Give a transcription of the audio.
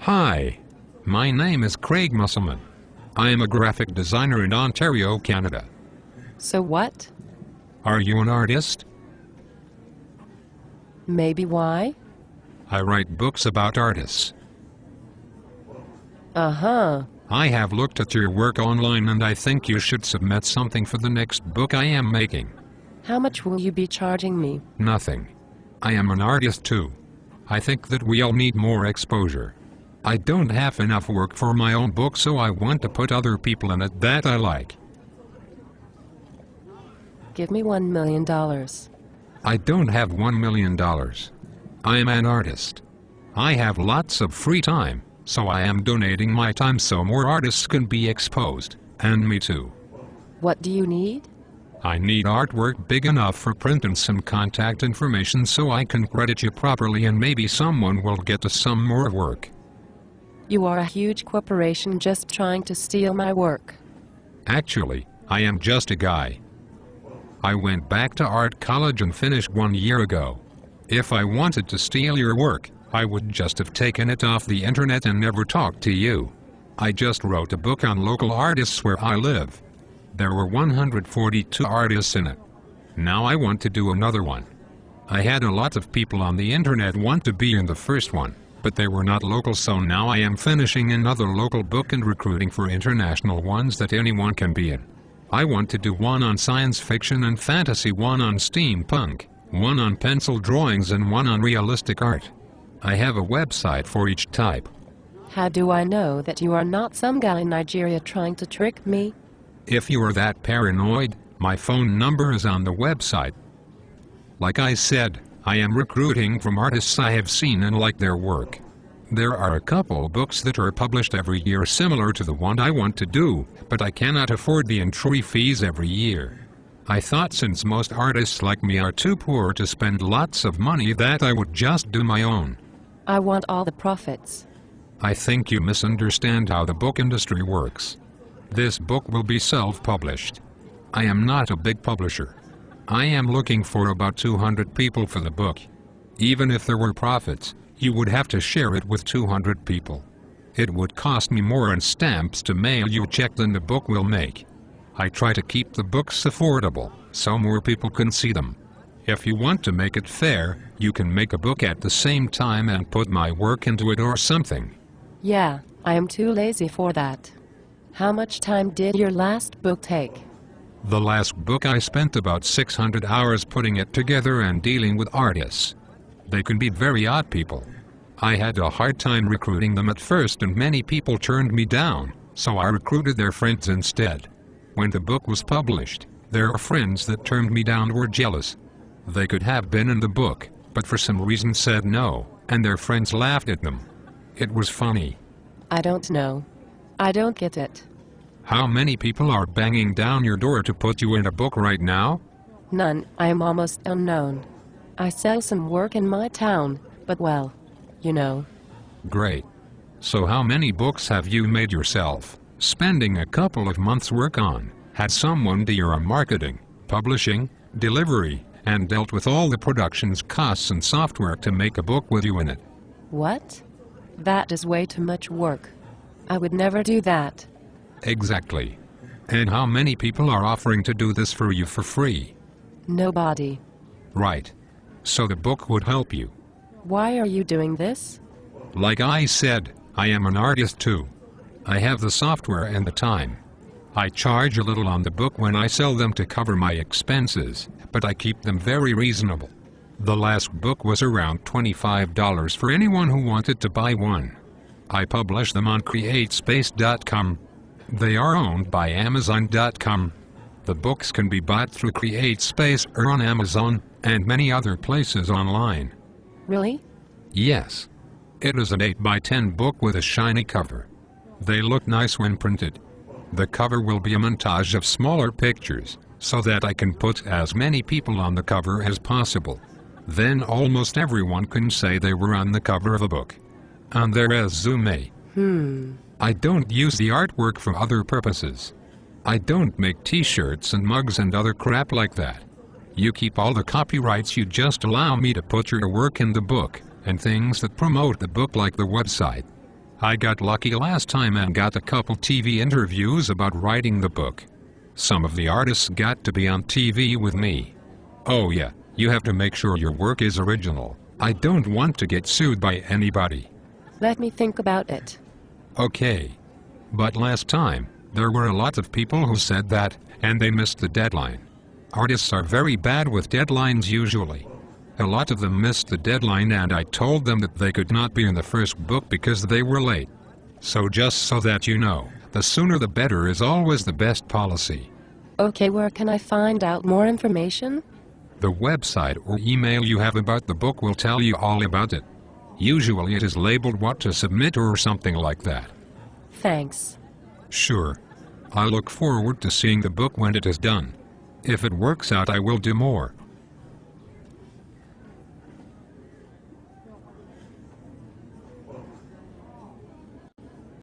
Hi, my name is Craig Musselman. I am a graphic designer in Ontario, Canada. So what? Are you an artist? Maybe why? I write books about artists. Uh-huh. I have looked at your work online and I think you should submit something for the next book I am making. How much will you be charging me? Nothing. I am an artist too. I think that we all need more exposure. I don't have enough work for my own book, so I want to put other people in it that I like. Give me $1 million. I don't have $1 million. I am an artist. I have lots of free time, so I am donating my time so more artists can be exposed, and me too. What do you need? I need artwork big enough for print and some contact information so I can credit you properly, and maybe someone will get us some more work. You are a huge corporation just trying to steal my work. Actually, I am just a guy. I went back to art college and finished 1 year ago. If I wanted to steal your work, I would just have taken it off the internet and never talked to you. I just wrote a book on local artists where I live. There were 142 artists in it. Now I want to do another one. I had a lot of people on the internet want to be in the first one, but they were not local, so now I am finishing another local book and recruiting for international ones that anyone can be in. I want to do one on science fiction and fantasy, one on steampunk, one on pencil drawings, and one on realistic art. I have a website for each type. How do I know that you are not some guy in Nigeria trying to trick me? If you are that paranoid, my phone number is on the website. Like I said, I am recruiting from artists I have seen and like their work. There are a couple books that are published every year similar to the one I want to do, but I cannot afford the entry fees every year. I thought since most artists like me are too poor to spend lots of money that I would just do my own. I want all the profits. I think you misunderstand how the book industry works. This book will be self-published. I am not a big publisher. I am looking for about 200 people for the book. Even if there were profits, you would have to share it with 200 people. It would cost me more in stamps to mail you a check than the book will make. I try to keep the books affordable, so more people can see them. If you want to make it fair, you can make a book at the same time and put my work into it or something. Yeah, I am too lazy for that. How much time did your last book take? The last book I spent about 600 hours putting it together and dealing with artists. They can be very odd people. I had a hard time recruiting them at first and many people turned me down, so I recruited their friends instead. When the book was published, their friends that turned me down were jealous. They could have been in the book, but for some reason said no, and their friends laughed at them. It was funny. I don't know. I don't get it. How many people are banging down your door to put you in a book right now? None. I am almost unknown. I sell some work in my town, but well, you know. Great. So how many books have you made yourself, spending a couple of months' work on? Had someone do your marketing, publishing, delivery, and dealt with all the production's costs and software to make a book with you in it? What? That is way too much work. I would never do that. Exactly. And how many people are offering to do this for you for free? Nobody. Right. So the book would help you. Why are you doing this? Like I said, I am an artist too. I have the software and the time. I charge a little on the book when I sell them to cover my expenses, but I keep them very reasonable. The last book was around $25 for anyone who wanted to buy one. I publish them on CreateSpace.com. They are owned by Amazon.com. The books can be bought through CreateSpace or on Amazon and many other places online. Really? Yes. It is an 8x10 book with a shiny cover. They look nice when printed. The cover will be a montage of smaller pictures, so that I can put as many people on the cover as possible. Then almost everyone can say they were on the cover of a book. On their resume. I don't use the artwork for other purposes. I don't make t-shirts and mugs and other crap like that. You keep all the copyrights, you just allow me to put your work in the book, and things that promote the book like the website. I got lucky last time and got a couple TV interviews about writing the book. Some of the artists got to be on TV with me. Oh yeah, you have to make sure your work is original. I don't want to get sued by anybody. Let me think about it. Okay. But last time, there were a lot of people who said that, and they missed the deadline. Artists are very bad with deadlines usually. A lot of them missed the deadline and I told them that they could not be in the first book because they were late. So just so that you know, the sooner the better is always the best policy. Okay, where can I find out more information? The website or email you have about the book will tell you all about it. Usually it is labeled what to submit or something like that. Thanks. Sure. I look forward to seeing the book when it is done. If it works out, I will do more.